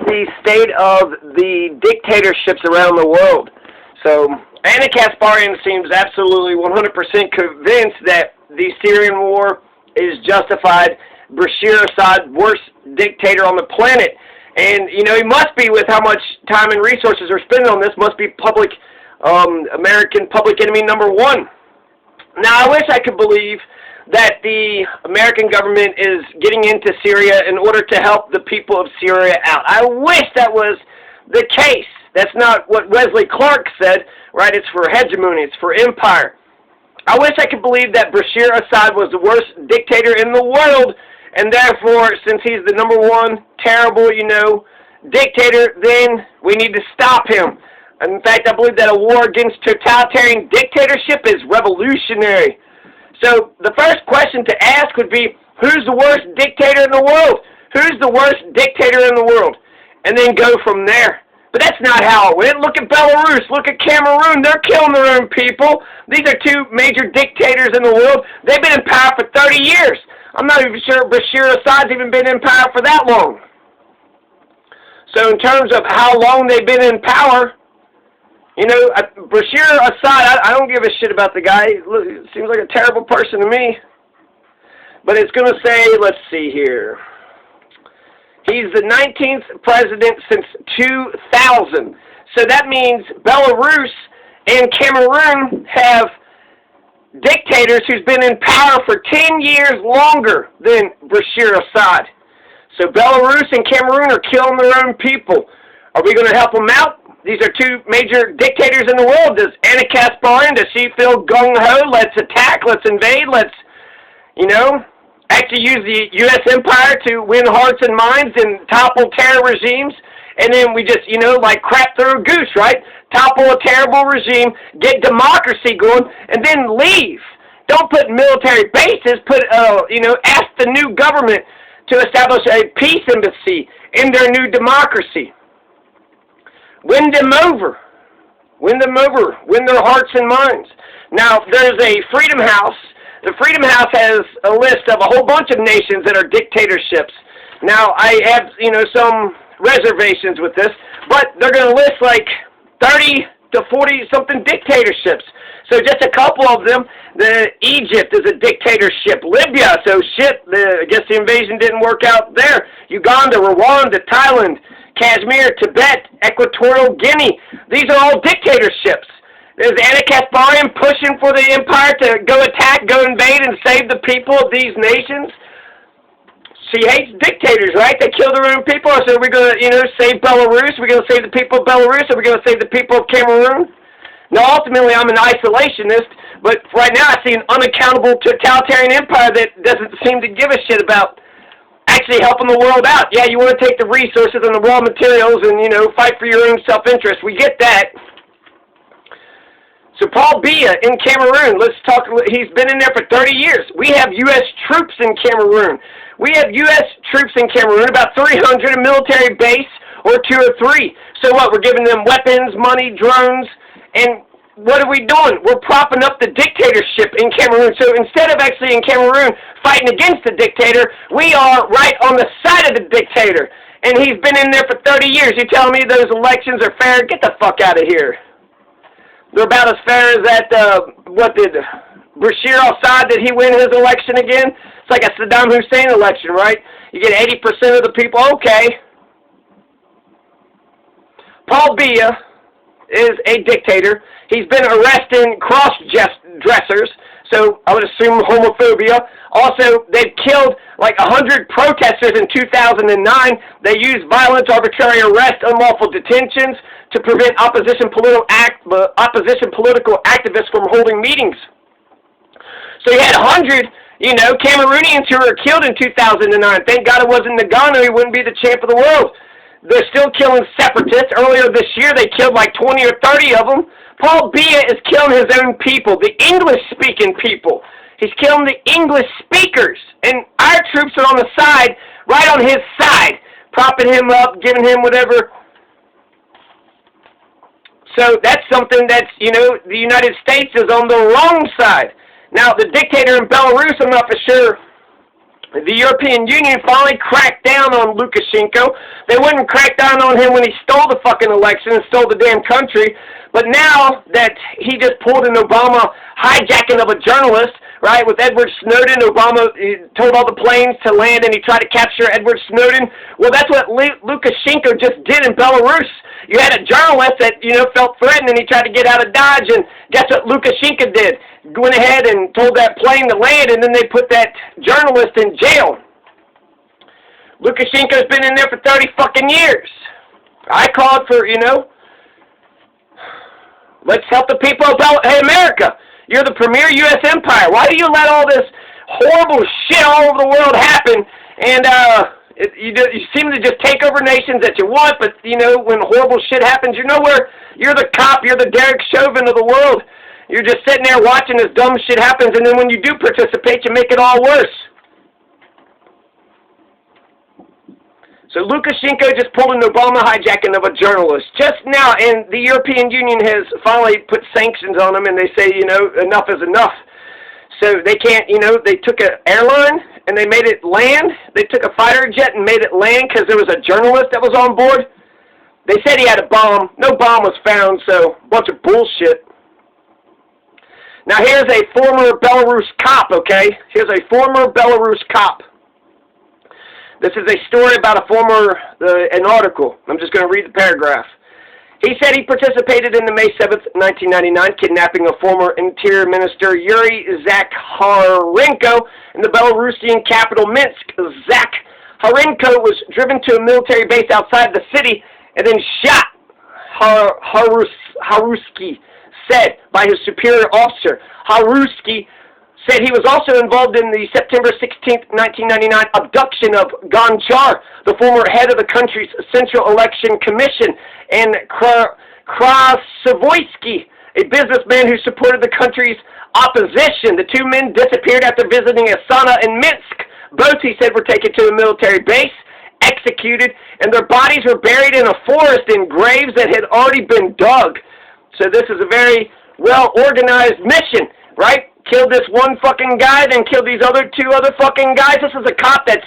the state of the dictatorships around the world. So, Anna Kasparian seems absolutely 100% convinced that the Syrian war is justified. Bashir Assad, worst dictator on the planet. And, you know, he must be, with how much time and resources are spending on this, must be American public enemy number one. Now, I wish I could believe that the American government is getting into Syria in order to help the people of Syria out. I wish that was the case. That's not what Wesley Clark said, right? It's for hegemony. It's for empire. I wish I could believe that Bashir Assad was the worst dictator in the world, and therefore, since he's the number one terrible, you know, dictator, then we need to stop him. In fact, I believe that a war against totalitarian dictatorship is revolutionary. So the first question to ask would be, who's the worst dictator in the world? Who's the worst dictator in the world? And then go from there. But that's not how it went. Look at Belarus. Look at Cameroon. They're killing their own people. These are two major dictators in the world. They've been in power for 30 years. I'm not even sure Bashir Assad's even been in power for that long. So in terms of how long they've been in power, you know, Bashir Assad, I don't give a shit about the guy. He seems like a terrible person to me. But it's going to say, let's see here. He's the 19th president since 2000. So that means Belarus and Cameroon have dictators who's been in power for 10 years longer than Bashir Assad. So Belarus and Cameroon are killing their own people. Are we going to help them out? These are two major dictators in the world. Does Anna Kasparian, does she feel gung-ho? Let's attack, let's invade, let's, you know, actually use the U.S. empire to win hearts and minds and topple terror regimes, and then we just, you know, like crap through a goose, right? Topple a terrible regime, get democracy going, and then leave. Don't put military bases, you know, ask the new government to establish a peace embassy in their new democracy. Win them over. Win them over. Win their hearts and minds. Now, there's a Freedom House. The Freedom House has a list of a whole bunch of nations that are dictatorships. Now, I have, you know, some reservations with this, but they're going to list like 30 to 40-something dictatorships. So just a couple of them. Egypt is a dictatorship. Libya, so shit, I guess the invasion didn't work out there. Uganda, Rwanda, Thailand, Kashmir, Tibet, Equatorial Guinea. These are all dictatorships. Is Anna Kasparian pushing for the empire to go attack, go invade, and save the people of these nations? She hates dictators, right? They kill their own people. So are we going to, you know, save Belarus? Are we going to save the people of Belarus? Are we going to save the people of Cameroon? No, ultimately I'm an isolationist, but right now I see an unaccountable totalitarian empire that doesn't seem to give a shit about actually helping the world out. Yeah, you want to take the resources and the raw materials and, you know, fight for your own self-interest. We get that. So Paul Biya in Cameroon, let's talk, he's been in there for 30 years. We have U.S. troops in Cameroon. We have U.S. troops in Cameroon, about 300, a military base, or 2 or 3. So what, we're giving them weapons, money, drones, and what are we doing? We're propping up the dictatorship in Cameroon. So instead of actually in Cameroon fighting against the dictator, we are right on the side of the dictator. And he's been in there for 30 years. You telling me those elections are fair? Get the fuck out of here. They're about as fair as that, what did Bashir Assad, did he win his election again? It's like a Saddam Hussein election, right? You get 80% of the people, okay. Paul Biya is a dictator. He's been arresting cross-dressers, so I would assume homophobia. Also, they've killed like 100 protesters in 2009. They used violence, arbitrary arrest, unlawful detentions to prevent opposition political activists from holding meetings. So you had 100, you know, Cameroonians who were killed in 2009. Thank God it wasn't Nagano. He wouldn't be the champ of the world. They're still killing separatists. Earlier this year, they killed like 20 or 30 of them. Paul Biya is killing his own people, the English-speaking people. He's killing the English speakers. And our troops are on the side, right on his side, propping him up, giving him whatever. So that's something that's, you know, the United States is on the wrong side. Now, the dictator in Belarus, I'm not for sure the European Union finally cracked down on Lukashenko. They wouldn't crack down on him when he stole the fucking election and stole the damn country. But now that he just pulled an Obama hijacking of a journalist, right, with Edward Snowden, Obama told all the planes to land and he tried to capture Edward Snowden. Well, that's what Lukashenko just did in Belarus. You had a journalist that, felt threatened and he tried to get out of Dodge, and guess what Lukashenko did? Went ahead and told that plane to land, and then they put that journalist in jail. Lukashenko's been in there for 30 fucking years. I called for, let's help the people of hey, America, you're the premier U.S. empire. Why do you let all this horrible shit all over the world happen? And you seem to just take over nations that you want, but, when horrible shit happens, you're nowhere. You're the cop. You're the Derek Chauvin of the world. You're just sitting there watching this dumb shit happens, and then when you do participate, you make it all worse. So Lukashenko just pulled an Obama hijacking of a journalist just now, and the European Union has finally put sanctions on him, and they say, enough is enough. So they can't, they took an airline and they made it land. They took a fighter jet and made it land because there was a journalist that was on board. They said he had a bomb. No bomb was found, so a bunch of bullshit. Now here's a former Belarus cop, okay? Here's a former Belarus cop. This is a story about an article. I'm just going to read the paragraph. He said he participated in the May 7th, 1999 kidnapping of former Interior Minister Yuri Zakharenko in the Belarusian capital Minsk. Zakharenko was driven to a military base outside the city and then shot, Haruski said by his superior officer. Haruski said he was also involved in the September 16th, 1999 abduction of Gonchar, the former head of the country's Central Election Commission, and Krasavoysky, a businessman who supported the country's opposition. The two men disappeared after visiting a sauna in Minsk. Both, he said, were taken to a military base, executed, and their bodies were buried in a forest in graves that had already been dug. So this is a very well-organized mission, right? Killed this one fucking guy, then killed these two other fucking guys. This is a cop that's,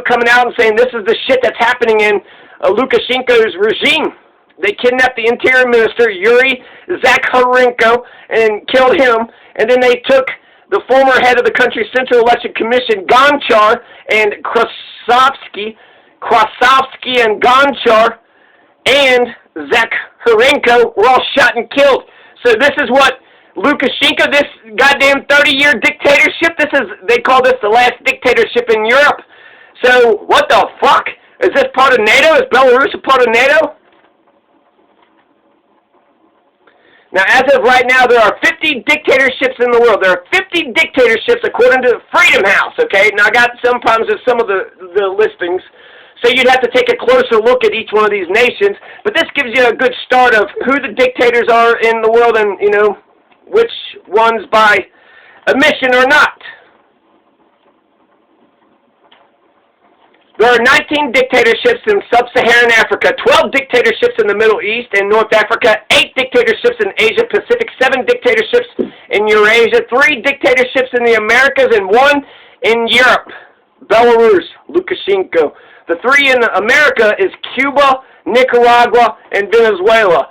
coming out and saying this is the shit that's happening in Lukashenko's regime. They kidnapped the Interior Minister, Yuri Zakharenko, and killed him. And then they took the former head of the country's Central Election Commission, Gonchar, and Krasovsky and Gonchar and Zakharenko were all shot and killed. So this is what Lukashenko, this goddamn 30-year dictatorship, they call this the last dictatorship in Europe. So, what the fuck? Is this part of NATO? Is Belarus a part of NATO? Now, as of right now, there are 50 dictatorships in the world. There are 50 dictatorships according to Freedom House, okay? Now, I got some problems with some of the listings, so you'd have to take a closer look at each one of these nations. But this gives you a good start of who the dictators are in the world and, which ones by admission or not. There are 19 dictatorships in sub-Saharan Africa, 12 dictatorships in the Middle East and North Africa, 8 dictatorships in Asia Pacific, 7 dictatorships in Eurasia, 3 dictatorships in the Americas, and 1 in Europe. Belarus, Lukashenko. The 3 in America is Cuba, Nicaragua, and Venezuela.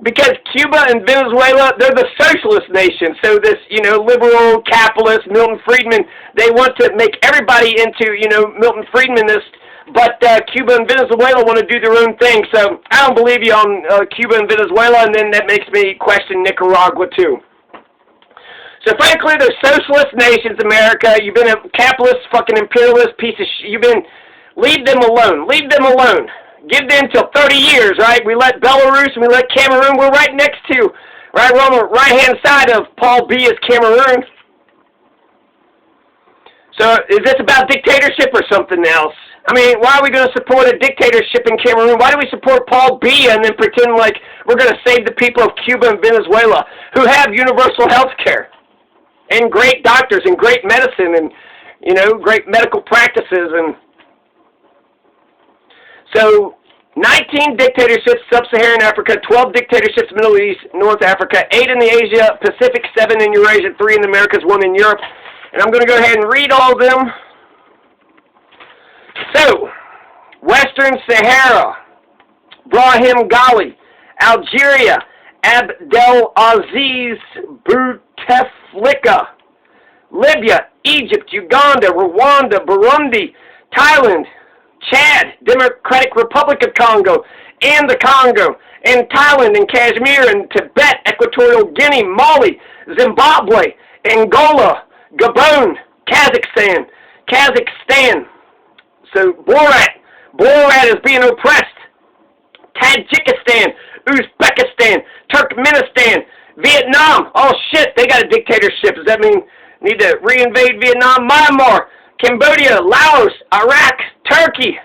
Because Cuba and Venezuela, they're the socialist nation. So this, liberal, capitalist, Milton Friedman, they want to make everybody into, Milton Friedmanist, but Cuba and Venezuela want to do their own thing. So I don't believe you on Cuba and Venezuela, and then that makes me question Nicaragua too. So frankly, they're socialist nations, America. You've been a capitalist, fucking imperialist piece of shit. Leave them alone. Leave them alone. Give them till 30 years, right? We let Belarus and we let Cameroon. We're right next to, right? We're on the right-hand side of Paul Biya's Cameroon. So is this about dictatorship or something else? I mean, why are we going to support a dictatorship in Cameroon? Why do we support Paul Biya and then pretend like we're going to save the people of Cuba and Venezuela who have universal health care and great doctors and great medicine and, great medical practices and... So, 19 dictatorships, sub-Saharan Africa, 12 dictatorships, Middle East, North Africa, 8 in the Asia Pacific, 7 in Eurasia, 3 in the Americas, 1 in Europe. And I'm going to go ahead and read all of them. So, Western Sahara, Brahim Ghali, Algeria, Abdelaziz Bouteflika, Libya, Egypt, Uganda, Rwanda, Burundi, Thailand, Chad, Democratic Republic of Congo, and the Congo, and Thailand, and Kashmir, and Tibet, Equatorial Guinea, Mali, Zimbabwe, Angola, Gabon, Kazakhstan. So Borat is being oppressed. Tajikistan, Uzbekistan, Turkmenistan, Vietnam. Oh shit, they got a dictatorship. Does that mean need to reinvade Vietnam? Myanmar, Cambodia, Laos, Iraq, Turkey,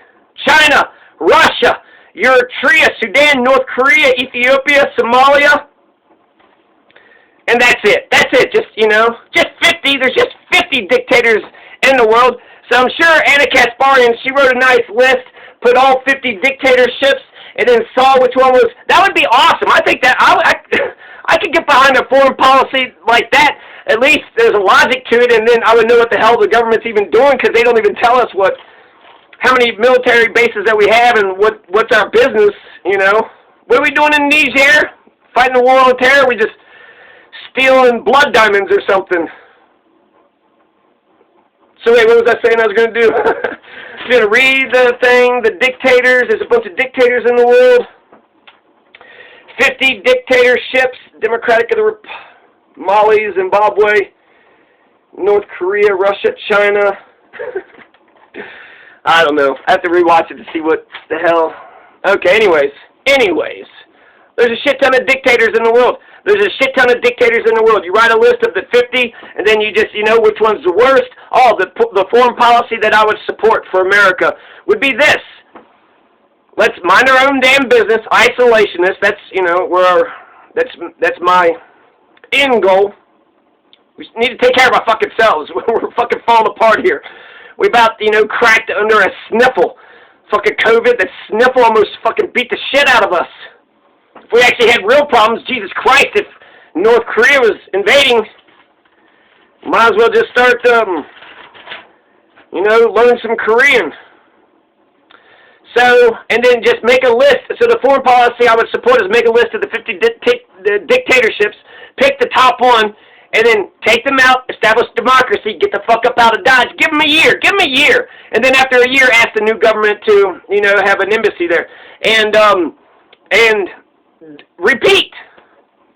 China, Russia, Eritrea, Sudan, North Korea, Ethiopia, Somalia. And that's it. That's it. Just, just 50. There's just 50 dictators in the world. So I'm sure Anna Kasparian, she wrote a nice list, put all 50 dictatorships, and then saw which one was. That would be awesome. I think that I could get behind a foreign policy like that. At least there's a logic to it, and then I would know what the hell the government's even doing, because they don't even tell us how many military bases that we have and what's our business. What are we doing in Niger? Fighting the war on terror? We just stealing blood diamonds or something. So wait, what was I saying I was going to do? I'm going to read the thing, the dictators. There's a bunch of dictators in the world. 50 dictatorships, Democratic of the Mali, Zimbabwe, North Korea, Russia, China. I don't know. I have to rewatch it to see what the hell. Okay, anyways. There's a shit ton of dictators in the world. There's a shit ton of dictators in the world. You write a list of the 50, and then you just, which one's the worst. Oh, the foreign policy that I would support for America would be this. Let's mind our own damn business. Isolationist. That's, that's my end goal. We need to take care of our fucking selves. We're fucking falling apart here. We about, cracked under a sniffle. Fucking COVID, that sniffle almost fucking beat the shit out of us. If we actually had real problems, Jesus Christ, if North Korea was invading, might as well just start, learn some Korean. So, and then just make a list. So the foreign policy I would support is make a list of the 50 dictatorships, pick the top one, and then take them out, establish democracy, get the fuck up out of Dodge. Give them a year. And then after a year, ask the new government to, have an embassy there. And repeat.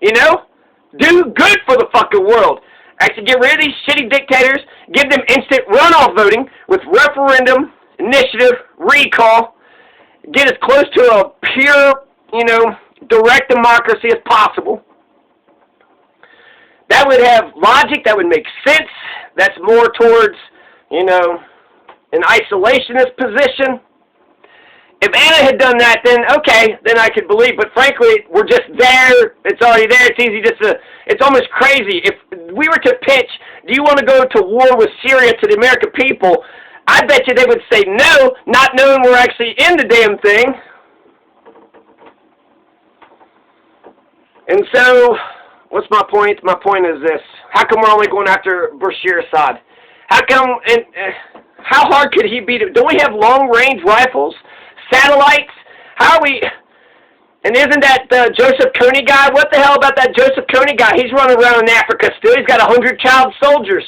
Do good for the fucking world. Actually get rid of these shitty dictators, give them instant runoff voting with referendum, initiative, recall, get as close to a pure, direct democracy as possible. That would have logic, that would make sense. That's more towards, an isolationist position. If Anna had done that, then okay, then I could believe. But frankly, we're just there. It's already there. It's easy it's almost crazy. If we were to pitch, do you want to go to war with Syria to the American people? I bet you they would say no, not knowing we're actually in the damn thing. And so, what's my point? My point is this. How come we're only going after Bashir Assad? How come, how hard could he be? Don't we have long-range rifles? Satellites? How are we? And isn't that Joseph Kony guy? What the hell about that Joseph Kony guy? He's running around in Africa still. He's got 100 child soldiers.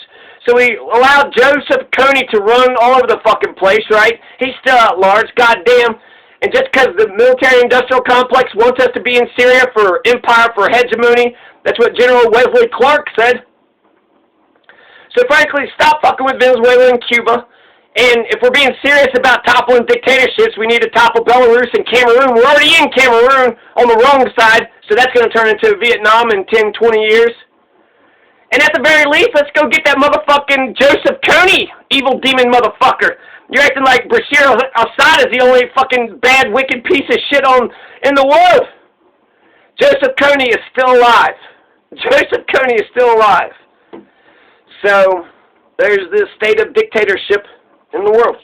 So we allowed Joseph Kony to run all over the fucking place, right? He's still at large, goddamn. And just because the military-industrial complex wants us to be in Syria for empire, for hegemony, that's what General Wesley Clark said. So frankly, stop fucking with Venezuela and Cuba. And if we're being serious about toppling dictatorships, we need to topple Belarus and Cameroon. We're already in Cameroon on the wrong side, so that's going to turn into Vietnam in 10, 20 years. And at the very least, let's go get that motherfucking Joseph Kony, evil demon motherfucker. You're acting like Bashir Assad is the only fucking bad, wicked piece of shit in the world. Joseph Kony is still alive. Joseph Kony is still alive. So, there's this state of dictatorship in the world.